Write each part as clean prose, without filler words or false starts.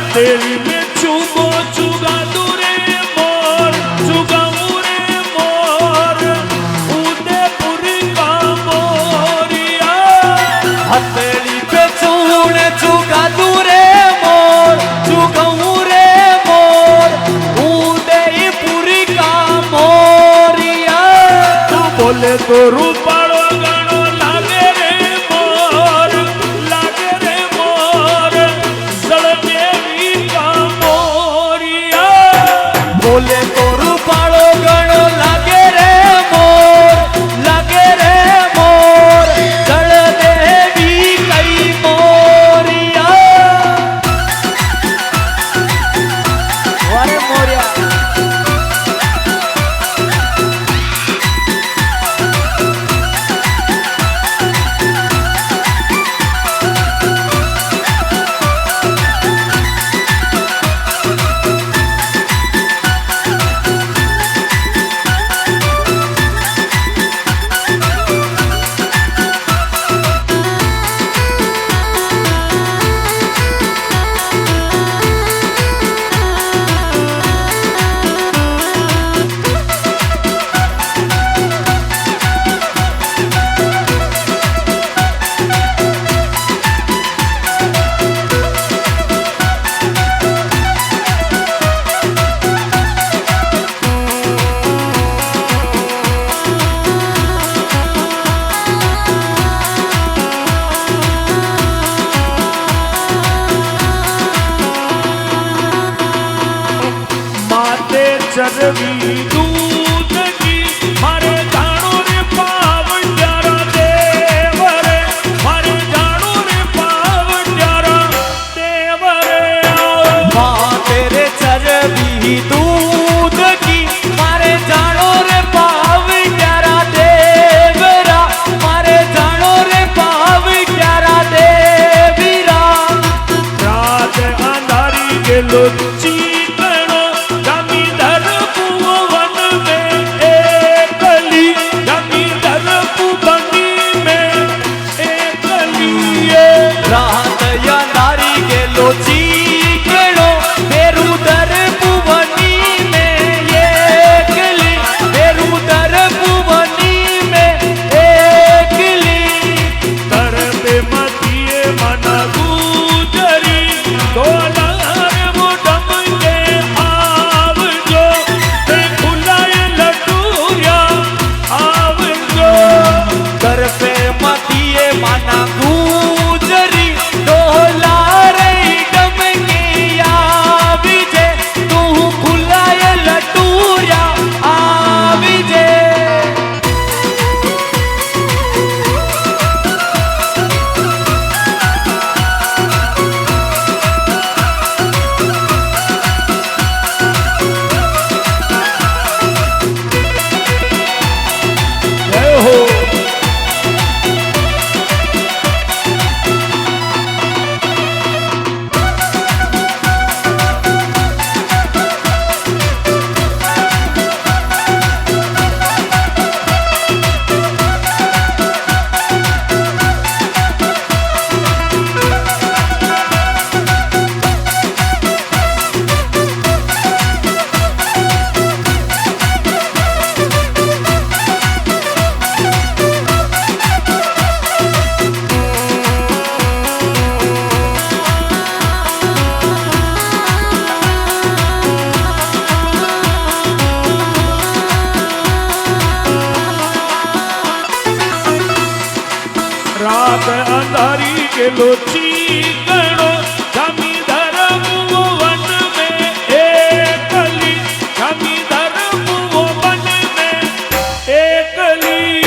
हथेली में चुगो चुगा दूरे मोर चुगाऊ रे मोर उदयपुर का मोरिया हथेली पे चून चुगा दूरे मोर चुगाऊ रे मोर उदयपुर का मोरिया तू बोले तो रूपाड़ो गणो लागे रे मोर सड़देवी का मोरिया बोले तो रूपाड़ो गणो लागे रे मोर जल देवी कई मोरिया वारे मोरिया चरवी दूध की मारे जानो रे पावन प्यारा देव रे मारे जानो रे पावन प्यारा देव रे माँ तेरे चरवी दूध की मारे जानो रे पाव प्यारा देवरा मारे जानो रे पाव प्यारा देवीरा रात अंधारी के लुच्ची रात या नारी के लोची केड़ो बेरुदर पुवनी में एकली बेरुदर पुवनी में एकली तर पे मतिए मन गुजरी डोलार वो डम के आव जो ते खुलाए लटूया आव जो कर पे मतिए माना रात अंधारी के लोची गणो जमींदार वन में एकली जमींदार वन में एकली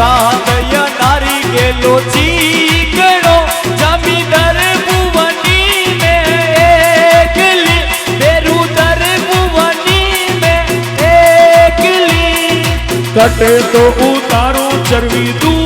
रात या नारी के लोची गणो जमींदार भुवनी में एकली बेरुदर भुवनी में एकली कटे तो उतारो चरवी दूर